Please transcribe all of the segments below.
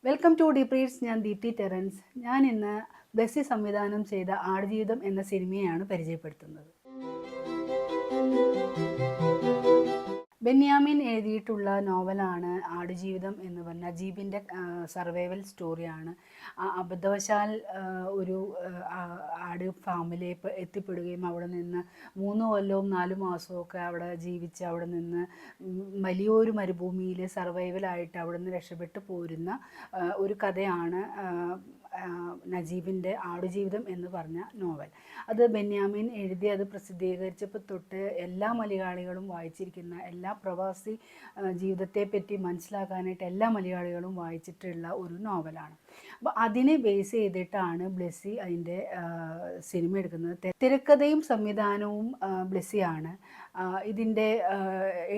Welcome to ഡീപ്രീഡ്സ്. ഞാൻ Deepthi Terence. ഞാൻ ഇന്ന് ബ്ലെസ്സി സംവിധാനം ചെയ്ത ആടുജീവിതം എന്ന സിനിമയാണ് പരിചയപ്പെടുത്തുന്നത്. ബെന്യാമിൻ എഴുതിയിട്ടുള്ള നോവലാണ് ആടുജീവിതം എന്ന് പറഞ്ഞ നജീബിൻ്റെ സർവൈവൽ സ്റ്റോറിയാണ്. അബദ്ധവശാൽ ഒരു ആട് ഫാമിൽ എത്തിപ്പെടുകയും അവിടെ നിന്ന് 3 കൊല്ലവും 4 മാസവും ഒക്കെ അവിടെ ജീവിച്ച് അവിടെ നിന്ന് വലിയൊരു മരുഭൂമിയിൽ സർവൈവലായിട്ട് അവിടെ നിന്ന് രക്ഷപ്പെട്ടു പോരുന്ന ഒരു കഥയാണ് നജീബിൻ്റെ ആടുജീവിതം എന്ന് പറഞ്ഞ നോവൽ. അത് ബെന്യാമിൻ എഴുതി അത് പ്രസിദ്ധീകരിച്ചപ്പോൾ തൊട്ട് എല്ലാ മലയാളികളും വായിച്ചിരിക്കുന്ന, എല്ലാ പ്രവാസി ജീവിതത്തെപ്പറ്റി മനസ്സിലാക്കാനായിട്ട് എല്ലാ മലയാളികളും വായിച്ചിട്ടുള്ള ഒരു നോവലാണ്. അപ്പോൾ അതിനെ ബേസ് ചെയ്തിട്ടാണ് ബ്ലെസ്സി അതിൻ്റെ സിനിമ എടുക്കുന്നത്. തിരക്കഥയും സംവിധാനവും ബ്ലെസ്സിയാണ്. ഇതിൻ്റെ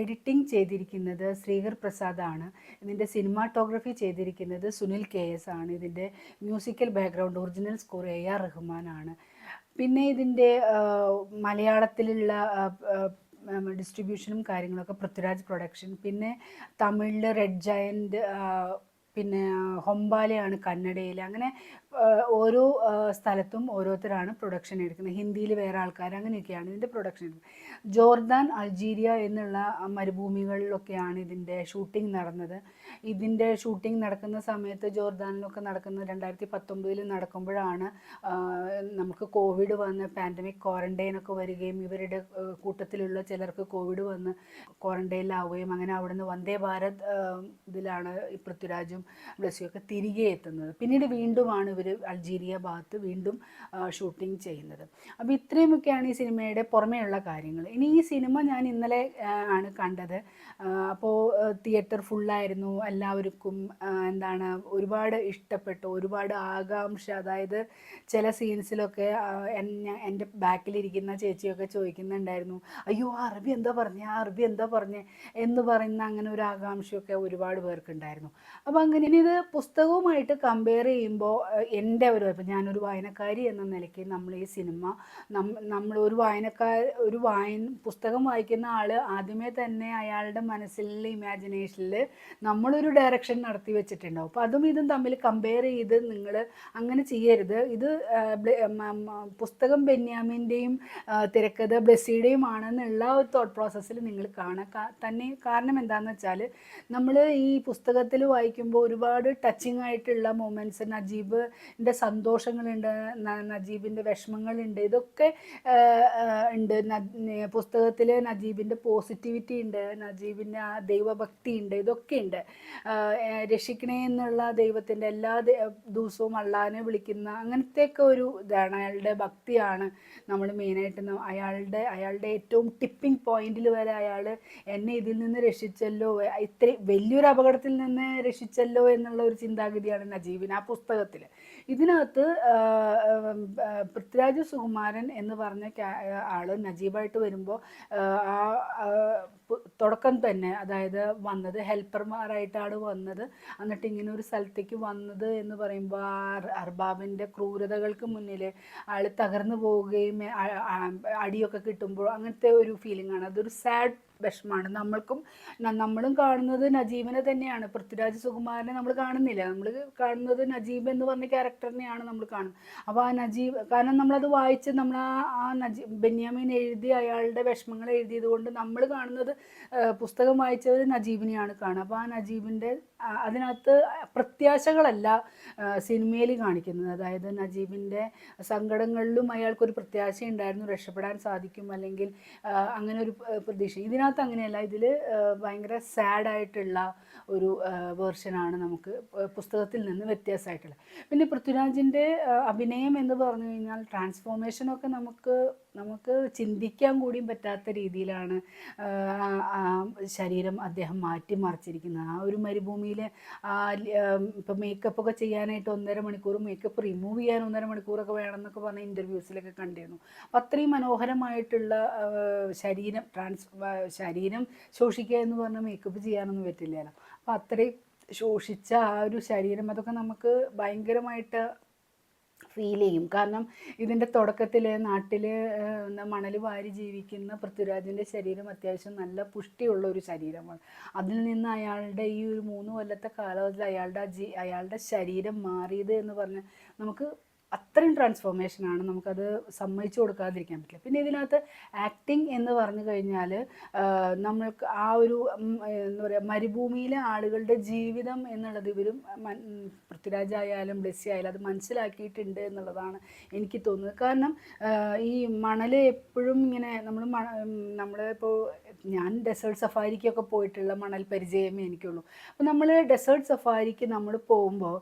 എഡിറ്റിംഗ് ചെയ്തിരിക്കുന്നത് ശ്രീകർ പ്രസാദാണ്. ഇതിൻ്റെ സിനിമാറ്റോഗ്രഫി ചെയ്തിരിക്കുന്നത് സുനിൽ KS ആണ്. ഇതിൻ്റെ musical background original score AR റഹ്മാനാണ്. പിന്നെ ഇതിൻ്റെ മലയാളത്തിലുള്ള ഡിസ്ട്രിബ്യൂഷനും കാര്യങ്ങളൊക്കെ പൃഥ്വിരാജ് പ്രൊഡക്ഷൻ. പിന്നെ തമിഴിൽ റെഡ് ജയൻറ്റ്, പിന്നെ ഹൊമ്പാലയാണ് കന്നഡയിൽ. അങ്ങനെ ഓരോ സ്ഥലത്തും ഓരോരുത്തരാണ് പ്രൊഡക്ഷൻ എടുക്കുന്നത്. ഹിന്ദിയിൽ വേറെ ആൾക്കാർ, അങ്ങനെയൊക്കെയാണ് ഇതിൻ്റെ പ്രൊഡക്ഷൻ എടുക്കുന്നത്. ജോർദാൻ, അൾജീരിയ എന്നുള്ള മരുഭൂമികളിലൊക്കെയാണ് ഇതിൻ്റെ ഷൂട്ടിംഗ് നടന്നത്. ഇതിൻ്റെ ഷൂട്ടിംഗ് നടക്കുന്ന സമയത്ത് ജോർദാനിലൊക്കെ നടക്കുന്നത് 2019 നടക്കുമ്പോഴാണ് നമുക്ക് കോവിഡ് വന്ന് പാൻഡമിക് ക്വാറൻറ്റൈനൊക്കെ വരികയും ഇവരുടെ കൂട്ടത്തിലുള്ള ചിലർക്ക് കോവിഡ് വന്ന് ക്വാറൻറ്റൈനിലാവുകയും അങ്ങനെ അവിടുന്ന് വന്ദേ ഭാരത് ഇതിലാണ് പൃഥ്വിരാജും ബ്ലെസ്സിയൊക്കെ തിരികെ എത്തുന്നത്. പിന്നീട് വീണ്ടുമാണ് ഇവർ അൾജീരിയ ഭാഗത്ത് വീണ്ടും ഷൂട്ടിംഗ് ചെയ്യുന്നത്. അപ്പോൾ ഇത്രയുമൊക്കെയാണ് ഈ സിനിമയുടെ പുറമേയുള്ള കാര്യങ്ങൾ. ഇനി ഈ സിനിമ ഞാൻ ഇന്നലെ ആണ് കണ്ടത്. അപ്പോൾ തിയേറ്റർ ഫുള്ളായിരുന്നു. എല്ലാവർക്കും ഒരുപാട് ഇഷ്ടപ്പെട്ടു, ഒരുപാട് ആകാംക്ഷ. അതായത് ചില സീൻസിലൊക്കെ എൻ്റെ ബാക്കിലിരിക്കുന്ന ചേച്ചിയൊക്കെ ചോദിക്കുന്നുണ്ടായിരുന്നു, അയ്യോ അറബി എന്താ പറഞ്ഞേ എന്ന് പറയുന്ന അങ്ങനെ ഒരു ആകാംക്ഷയൊക്കെ ഒരുപാട് പേർക്കുണ്ടായിരുന്നു. അപ്പോൾ അങ്ങനെ ഇത് പുസ്തകവുമായിട്ട് കമ്പയർ ചെയ്യുമ്പോൾ എൻ്റെ ഇപ്പം ഞാനൊരു വായനക്കാരി എന്ന നിലയ്ക്ക് നമ്മൾ ഈ സിനിമ നമ്മൾ ഒരു പുസ്തകം വായിക്കുന്ന ആൾ ആദ്യമേ തന്നെ അയാളുടെ മനസ്സിലുള്ള ഇമാജിനേഷനിൽ നമ്മളൊരു ഡയറക്ഷൻ നടത്തി വെച്ചിട്ടുണ്ടാവും. അപ്പോൾ അതും ഇതും തമ്മിൽ കമ്പയർ ചെയ്ത് നിങ്ങൾ അങ്ങനെ ചെയ്യരുത്. ഇത് പുസ്തകം ബെന്യാമിൻ്റെയും തിരക്കഥ ബ്ലെസ്സിയുടെയും ആണെന്നുള്ള ഒരു തോട്ട് പ്രോസസ്സിൽ നിങ്ങൾ തന്നെ. കാരണം എന്താണെന്ന് വെച്ചാൽ നമ്മൾ ഈ പുസ്തകത്തിൽ വായിക്കുമ്പോൾ ഒരുപാട് ടച്ചിങ് ആയിട്ടുള്ള മൊമെൻറ്റ്സ്, നജീബിൻ്റെ സന്തോഷങ്ങളുണ്ട്, നജീബിൻ്റെ വിഷമങ്ങളുണ്ട്, ഇതൊക്കെ ഉണ്ട്. പുസ്തകത്തിൽ നജീബിൻ്റെ പോസിറ്റിവിറ്റി ഉണ്ട്, നജീബിൻ്റെ ആ ദൈവഭക്തി ഉണ്ട്, ഇതൊക്കെ ഉണ്ട്. രക്ഷിക്കണേ എന്നുള്ള ദൈവത്തിൻ്റെ എല്ലാ ദിവസവും അള്ളാനെ വിളിക്കുന്ന അങ്ങനത്തെയൊക്കെ ഒരു ഇതാണ്. അയാളുടെ ഭക്തിയാണ് നമ്മൾ മെയിനായിട്ട്. അയാളുടെ ഏറ്റവും ടിപ്പിംഗ് പോയിന്റിൽ വരെ അയാൾ എന്നെ ഇതിൽ നിന്ന് രക്ഷിച്ചല്ലോ, ഇത്രയും വലിയൊരു അപകടത്തിൽ നിന്ന് രക്ഷിച്ചല്ലോ എന്നുള്ള ഒരു ചിന്താഗതിയാണ് നജീബിന് ആ പുസ്തകത്തിൽ. ഇതിനകത്ത് പൃഥ്വിരാജ് സുകുമാരൻ എന്ന് പറഞ്ഞ ആൾ നജീബായിട്ട് വരുമ്പോൾ തുടക്കം തന്നെ, അതായത് വന്നത് ഹെൽപ്പർമാരായിട്ടാണ് വന്നത്. എന്നിട്ട് ഇങ്ങനെ ഒരു സ്ഥലത്തേക്ക് വന്നത് എന്ന് പറയുമ്പോൾ അർബാബിൻ്റെ ക്രൂരതകൾക്ക് മുന്നിൽ ആൾ തകർന്നു പോവുകയും അടിയൊക്കെ കിട്ടുമ്പോൾ അങ്ങനത്തെ ഒരു ഫീലിംഗ് ആണ്. അതൊരു സാഡ് വിഷമാണ്. നമ്മളും കാണുന്നത് നജീബിനെ തന്നെയാണ്. പൃഥ്വിരാജ് സുകുമാരനെ നമ്മൾ കാണുന്നില്ല. നമ്മൾ കാണുന്നത് നജീബ് എന്ന് പറഞ്ഞ ക്യാരക്ടറിനെയാണ് നമ്മൾ കാണുന്നത്. അപ്പോൾ ആ നജീബ്, കാരണം നമ്മളത് വായിച്ച് നമ്മൾ ബെന്യാമിൻ എഴുതി അയാളുടെ വിഷമങ്ങൾ എഴുതിയത് കൊണ്ട് നമ്മൾ കാണുന്നത്, പുസ്തകം വായിച്ചത് നജീബിനെയാണ് കാണുക. അപ്പോൾ ആ നജീബിൻ്റെ അതിനകത്ത് പ്രത്യാശകളല്ല സിനിമയിൽ കാണിക്കുന്നത്. അതായത് നജീബിൻ്റെ സങ്കടങ്ങളിലും അയാൾക്കൊരു പ്രത്യാശയുണ്ടായിരുന്നു, രക്ഷപ്പെടാൻ സാധിക്കും, അല്ലെങ്കിൽ അങ്ങനെ ഒരു പ്രതീക്ഷ. ഇതിനകത്ത് അങ്ങനെയല്ല. ഇതിൽ ഭയങ്കര സാഡായിട്ടുള്ള ഒരു വേർഷനാണ് നമുക്ക് പുസ്തകത്തിൽ നിന്ന് വ്യത്യാസമായിട്ടുള്ളത്. പിന്നെ പൃഥ്വിരാജിൻ്റെ അഭിനയം എന്ന് പറഞ്ഞു കഴിഞ്ഞാൽ ട്രാൻസ്ഫോർമേഷനൊക്കെ നമുക്ക് ചിന്തിക്കാൻ കൂടിയും പറ്റാത്ത രീതിയിലാണ് ശരീരം അദ്ദേഹം മാറ്റിമറിച്ചിരിക്കുന്നത്. ആ ഒരു മരുഭൂമിയിൽ ഇപ്പം മേക്കപ്പൊക്കെ ചെയ്യാനായിട്ട് 1.5 മണിക്കൂർ, മേക്കപ്പ് റിമൂവ് ചെയ്യാൻ 1.5 മണിക്കൂറൊക്കെ വേണമെന്നൊക്കെ പറഞ്ഞ ഇൻ്റർവ്യൂസിലൊക്കെ കണ്ടിരുന്നു. അപ്പം അത്രയും മനോഹരമായിട്ടുള്ള ശരീരം ശോഷിക്കുക എന്ന് പറഞ്ഞാൽ മേക്കപ്പ് ചെയ്യാനൊന്നും പറ്റില്ലല്ലോ. അപ്പം അത്രയും ശോഷിച്ച ആ ഒരു ശരീരം, അതൊക്കെ നമുക്ക് ഭയങ്കരമായിട്ട് ഫീൽ ചെയ്യും. കാരണം ഇതിൻ്റെ തുടക്കത്തിൽ നാട്ടിൽ മണൽ വാരി ജീവിക്കുന്ന പൃഥ്വിരാജിൻ്റെ ശരീരം അത്യാവശ്യം നല്ല പുഷ്ടിയുള്ള ഒരു ശരീരമാണ്. അതിൽ നിന്ന് അയാളുടെ ഈ ഒരു 3 കൊല്ലത്തെ കാലഘട്ടത്തിൽ അയാളുടെ ശരീരം മാറിയത് എന്ന് പറഞ്ഞാൽ നമുക്ക് അത്രയും ട്രാൻസ്ഫോർമേഷനാണ്, നമുക്കത് സമ്മതിച്ചു കൊടുക്കാതിരിക്കാൻ പറ്റില്ല. പിന്നെ ഇതിനകത്ത് ആക്ടിങ് എന്ന് പറഞ്ഞു കഴിഞ്ഞാൽ നമ്മൾക്ക് ആ ഒരു എന്താ പറയുക, മരുഭൂമിയിലെ ആളുകളുടെ ജീവിതം എന്നുള്ളത് ഇവരും പൃഥ്വിരാജായാലും ബ്ലെസ്സി ആയാലും അത് മനസ്സിലാക്കിയിട്ടുണ്ട് എന്നുള്ളതാണ് എനിക്ക് തോന്നുന്നത്. കാരണം ഈ മണൽ എപ്പോഴും ഇങ്ങനെ നമ്മളിപ്പോൾ ഞാൻ ഡെസേർട്ട് സഫാരിക്കൊക്കെ പോയിട്ടുള്ള മണൽ പരിചയമേ എനിക്കുള്ളൂ. അപ്പോൾ നമ്മൾ ഡെസേർട്ട് സഫാരിക്ക് നമ്മൾ പോകുമ്പോൾ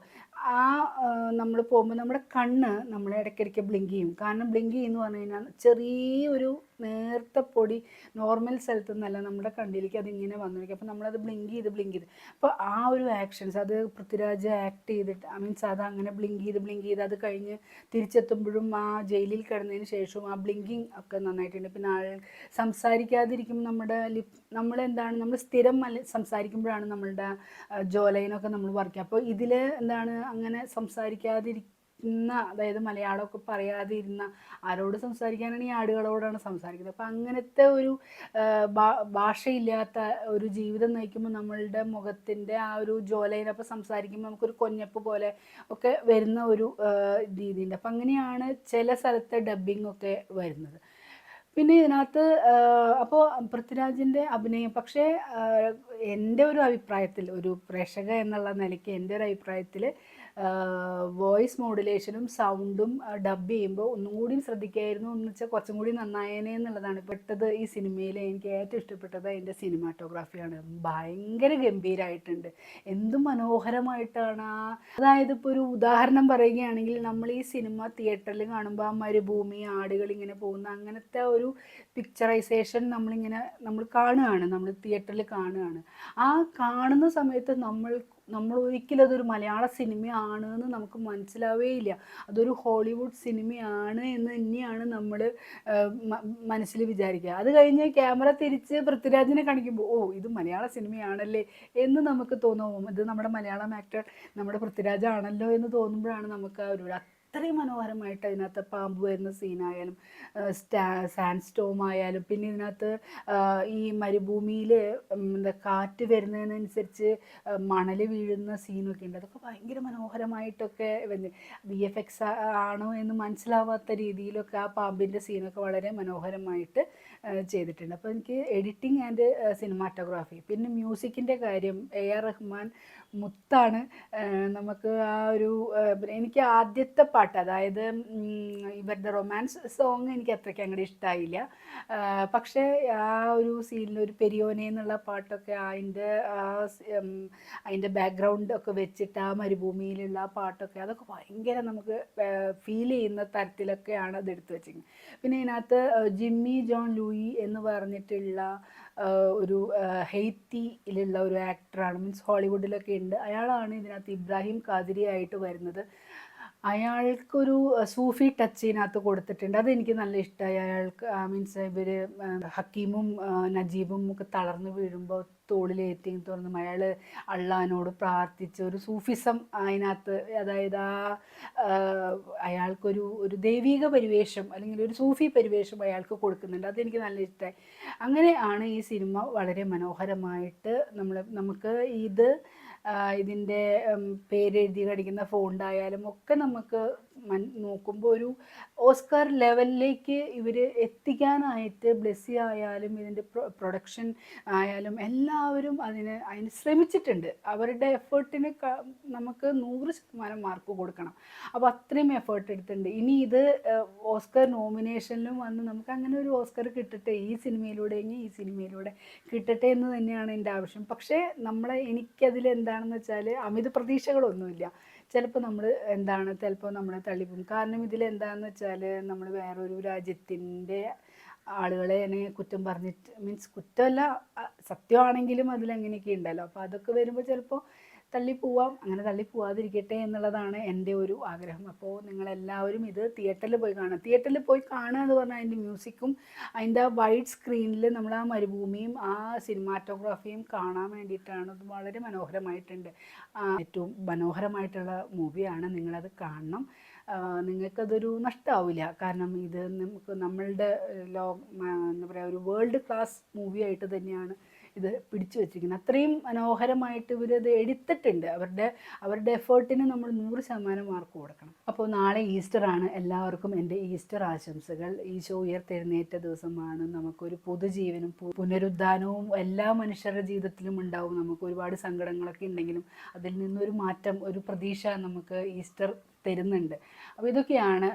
നമ്മുടെ കണ്ണ് നമ്മളെ ഇടയ്ക്കിടയ്ക്ക് ബ്ലിങ്ക് ചെയ്യും. കാരണം ബ്ലിങ്ക് ചെയ്യുമെന്ന് പറഞ്ഞു കഴിഞ്ഞാൽ ചെറിയൊരു നേർത്ത പൊടി നോർമൽ സ്ഥലത്തു നിന്നല്ല നമ്മുടെ കണ്ണിലേക്ക് അതിങ്ങനെ വന്നിരിക്കും. അപ്പോൾ നമ്മളത് ബ്ലിങ്ക് ചെയ്ത് അപ്പോൾ ആ ഒരു ആക്ഷൻസ് അത് പൃഥ്വിരാജ് ആക്ട് ചെയ്തിട്ട് മീൻസ് അത് അങ്ങനെ ബ്ലിങ്ക് ചെയ്ത് അത് കഴിഞ്ഞ് തിരിച്ചെത്തുമ്പോഴും ആ ജയിലിൽ കിടന്നതിന് ശേഷവും ആ ബ്ലിങ്കിങ് ഒക്കെ നന്നായിട്ടുണ്ട്. പിന്നെ സംസാരിക്കാതിരിക്കുമ്പോൾ നമ്മൾ സ്ഥിരം സംസാരിക്കുമ്പോഴാണ് നമ്മളുടെ ജോലൈനൊക്കെ നമ്മൾ വർക്ക്. അപ്പോൾ ഇതിൽ അങ്ങനെ അതായത് മലയാളമൊക്കെ പറയാതിരുന്ന ആരോട് സംസാരിക്കാനാണ്, ഈ ആടുകളോടാണ് സംസാരിക്കുന്നത്. അപ്പോൾ അങ്ങനത്തെ ഒരു ഭാഷയില്ലാത്ത ഒരു ജീവിതം നയിക്കുമ്പോൾ നമ്മളുടെ മുഖത്തിൻ്റെ ആ ഒരു ജോലൈനപ്പോൾ സംസാരിക്കുമ്പോൾ നമുക്കൊരു കൊഞ്ഞപ്പ് പോലെ ഒക്കെ വരുന്ന ഒരു രീതിയുണ്ട്. അപ്പം അങ്ങനെയാണ് ചില സ്ഥലത്തെ ഡബ്ബിംഗ് ഒക്കെ വരുന്നത്. പിന്നെ ഇതിനകത്ത് അപ്പോൾ പൃഥ്വിരാജിൻ്റെ അഭിനയം, പക്ഷേ എൻ്റെ ഒരു അഭിപ്രായത്തിൽ, ഒരു പ്രേക്ഷക എന്നുള്ള നിലയ്ക്ക് എൻ്റെ ഒരു അഭിപ്രായത്തിൽ വോയിസ് മോഡുലേഷനും സൗണ്ടും ഡബ് ചെയ്യുമ്പോൾ ഒന്നും കൂടി ശ്രദ്ധിക്കായിരുന്നു എന്ന് വെച്ചാൽ കുറച്ചും കൂടി നന്നായേനെ എന്നുള്ളതാണ്. പെട്ടത് ഈ സിനിമയിൽ എനിക്ക് ഏറ്റവും ഇഷ്ടപ്പെട്ടത് അതിൻ്റെ സിനിമാറ്റോഗ്രാഫിയാണ്. ഭയങ്കര ഗംഭീരമായിട്ടുണ്ട്, എന്ത് മനോഹരമായിട്ടാണ്. അതായത് ഇപ്പോൾ ഒരു ഉദാഹരണം പറയുകയാണെങ്കിൽ, നമ്മൾ ഈ സിനിമ തിയേറ്ററിൽ കാണുമ്പോൾ ആ മരുഭൂമി, ആടുകൾ ഇങ്ങനെ പോകുന്ന അങ്ങനത്തെ ഒരു പിക്ചറൈസേഷൻ നമ്മൾ കാണുകയാണ്, നമ്മൾ തിയേറ്ററിൽ കാണുകയാണ്. ആ കാണുന്ന സമയത്ത് നമ്മൾ ഒരിക്കലും അതൊരു മലയാള സിനിമയാണ് എന്ന് നമുക്ക് മനസ്സിലാവേയില്ല. അതൊരു ഹോളിവുഡ് സിനിമയാണ് എന്ന് തന്നെയാണ് നമ്മൾ മനസ്സിൽ വിചാരിക്കുക. അത് കഴിഞ്ഞ് ക്യാമറ തിരിച്ച് പൃഥ്വിരാജിനെ കാണിക്കുമ്പോൾ ഇത് മലയാള സിനിമയാണല്ലേ എന്ന് നമുക്ക് തോന്നും. ഇത് നമ്മുടെ മലയാളം ആക്ടർ നമ്മുടെ പൃഥ്വിരാജാണല്ലോ എന്ന് തോന്നുമ്പോഴാണ് നമുക്ക് ആ ഒരു അത്രയും മനോഹരമായിട്ട് അതിനകത്ത് പാമ്പ് വരുന്ന സീനായാലും സാൻഡ് സ്റ്റോം ആയാലും, പിന്നെ ഇതിനകത്ത് ഈ മരുഭൂമിയിൽ കാറ്റ് വരുന്നതിനനുസരിച്ച് മണൽ വീഴുന്ന സീനൊക്കെ ഉണ്ട്. അതൊക്കെ ഭയങ്കര മനോഹരമായിട്ടൊക്കെ VFX ആണോ എന്ന് മനസ്സിലാവാത്ത രീതിയിലൊക്കെ ആ പാമ്പിൻ്റെ സീനൊക്കെ വളരെ മനോഹരമായിട്ട് ചെയ്തിട്ടുണ്ട്. അപ്പോൾ എനിക്ക് എഡിറ്റിംഗ് ആൻഡ് സിനിമാറ്റോഗ്രാഫി, പിന്നെ മ്യൂസിക്കിൻ്റെ കാര്യം AR റഹ്മാൻ മുത്താണ്. നമുക്ക് ആ ഒരു എനിക്ക് ആദ്യത്തെ പാട്ട്, അതായത് ഇവരുടെ റൊമാൻസ് സോങ് എനിക്ക് അത്രയ്ക്ക് അങ്ങോട്ട് ഇഷ്ടമായില്ല. പക്ഷേ ആ ഒരു സീനിൽ ഒരു പെരിയോനെ എന്നുള്ള പാട്ടൊക്കെ അതിൻ്റെ ബാക്ക്ഗ്രൗണ്ട് ഒക്കെ വെച്ചിട്ട് ആ മരുഭൂമിയിലുള്ള ആ പാട്ടൊക്കെ അതൊക്കെ ഭയങ്കര നമുക്ക് ഫീൽ ചെയ്യുന്ന തരത്തിലൊക്കെയാണ് അത് എടുത്തു വെച്ചിരിക്കുന്നത്. പിന്നെ ഇതിനകത്ത് ജിമ്മി ജോൺ ലൂയി എന്ന് പറഞ്ഞിട്ടുള്ള ഒരു ഹെയ്ത്തിയിലുള്ള ഒരു ആക്ടറാണ്, മീൻസ് ഹോളിവുഡിലൊക്കെ ഉണ്ട്. അയാളാണ് ഇതിനകത്ത് ഇബ്രാഹിം ഖാദിരി ആയിട്ട് വരുന്നത്. അയാൾക്കൊരു സൂഫി ടച്ച് ഇതിനകത്ത് കൊടുത്തിട്ടുണ്ട്, അതെനിക്ക് നല്ല ഇഷ്ടമായി. അയാൾക്ക് മീൻസ് ഇവർ ഹക്കീമും നജീബും ഒക്കെ തളർന്നു വീഴുമ്പോൾ തോളിലേറ്റി തുറന്നും അയാൾ അള്ളാഹിനോട് പ്രാർത്ഥിച്ച് ഒരു സൂഫിസം അതിനകത്ത്, അതായത് അയാൾക്കൊരു ദൈവിക പരിവേഷം അല്ലെങ്കിൽ ഒരു സൂഫി പരിവേഷം അയാൾക്ക് കൊടുക്കുന്നുണ്ട്, അതെനിക്ക് നല്ല ഇഷ്ടമായി. അങ്ങനെ ആണ് ഈ സിനിമ വളരെ മനോഹരമായിട്ട് നമുക്ക് ഇതിൻ്റെ പേരെഴുതി കടിക്കുന്ന ഫോണ്ടായാലും ഒക്കെ നമുക്ക് നോക്കുമ്പോൾ ഒരു ഓസ്കാർ ലെവലിലേക്ക് ഇവർ എത്തിക്കാനായിട്ട് ബ്ലെസ്സി ആയാലും ഇതിൻ്റെ പ്രൊഡക്ഷൻ ആയാലും എല്ലാവരും അതിന് ശ്രമിച്ചിട്ടുണ്ട്. അവരുടെ എഫേർട്ടിന് നമുക്ക് 100% മാർക്ക് കൊടുക്കണം. അപ്പോൾ അത്രയും എഫേർട്ട് എടുത്തിട്ടുണ്ട്. ഇനി ഇത് ഓസ്കാർ നോമിനേഷനിലും വന്ന് നമുക്ക് അങ്ങനെ ഒരു ഓസ്കാർ കിട്ടട്ടെ, ഈ സിനിമയിലൂടെ കിട്ടട്ടെ എന്ന് തന്നെയാണ് എൻ്റെ ആവശ്യം. പക്ഷേ എനിക്കതിൽ എന്താണെന്ന് വെച്ചാൽ അമിത പ്രതീക്ഷകളൊന്നുമില്ല. ചിലപ്പോൾ നമ്മളെ തള്ളിപ്പോകും. കാരണം ഇതിലെന്താണെന്ന് വെച്ചാൽ നമ്മൾ വേറൊരു രാജ്യത്തിൻ്റെ ആളുകളെ കുറ്റം പറഞ്ഞിട്ട്, മീൻസ് കുറ്റമല്ല സത്യമാണെങ്കിലും അതിലെങ്ങനെയൊക്കെ ഉണ്ടല്ലോ. അപ്പോൾ അതൊക്കെ വരുമ്പോൾ ചിലപ്പോൾ തള്ളിപ്പോവാം, അങ്ങനെ തള്ളിപ്പോവാതിരിക്കട്ടെ എന്നുള്ളതാണ് എൻ്റെ ഒരു ആഗ്രഹം. അപ്പോൾ നിങ്ങളെല്ലാവരും ഇത് തിയേറ്ററിൽ പോയി കാണുക. തിയേറ്ററിൽ പോയി കാണുക എന്ന് പറഞ്ഞാൽ അതിൻ്റെ മ്യൂസിക്കും അതിൻ്റെ ആ വൈഡ് സ്ക്രീനിൽ നമ്മൾ ആ മരുഭൂമിയും ആ സിനിമാറ്റോഗ്രാഫിയും കാണാൻ വേണ്ടിയിട്ടാണ്. അത് വളരെ മനോഹരമായിട്ടുണ്ട്. ഏറ്റവും മനോഹരമായിട്ടുള്ള മൂവിയാണ്, നിങ്ങളത് കാണണം. നിങ്ങൾക്കതൊരു നഷ്ടമാവില്ല. കാരണം ഇത് നമുക്ക് നമ്മളുടെ എന്താ പറയുക, ഒരു വേൾഡ് ക്ലാസ് മൂവി ആയിട്ട് തന്നെയാണ് ഇത് പിടിച്ചു വച്ചിരിക്കുന്നത്. അത്രയും മനോഹരമായിട്ട് ഇവരത് എടുത്തിട്ടുണ്ട്. അവരുടെ എഫേർട്ടിന് നമ്മൾ 100% മാർക്ക് കൊടുക്കണം. അപ്പോൾ നാളെ ഈസ്റ്ററാണ്. എല്ലാവർക്കും എൻ്റെ ഈസ്റ്റർ ആശംസകൾ. ഈശോ ഉയർത്തെഴുന്നേറ്റ ദിവസമാണ്. നമുക്കൊരു പുതുജീവനും പുനരുദ്ധാനവും എല്ലാ മനുഷ്യരുടെ ജീവിതത്തിലും ഉണ്ടാവും. നമുക്ക് ഒരുപാട് സങ്കടങ്ങളൊക്കെ ഉണ്ടെങ്കിലും അതിൽ നിന്നൊരു മാറ്റം, ഒരു പ്രതീക്ഷ നമുക്ക് ഈസ്റ്റർ തരുന്നുണ്ട്. അപ്പോൾ ഇതൊക്കെയാണ്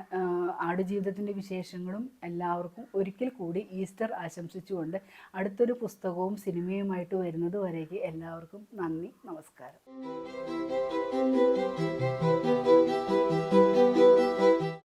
ആടുജീവിതത്തിൻ്റെ വിശേഷങ്ങളും. എല്ലാവർക്കും ഒരിക്കൽ കൂടി ഈസ്റ്റർ ആശംസിച്ചുകൊണ്ട് അടുത്തൊരു പുസ്തകവും സിനിമയുമായിട്ട് വരുന്നത് വരേക്ക് എല്ലാവർക്കും നന്ദി, നമസ്കാരം.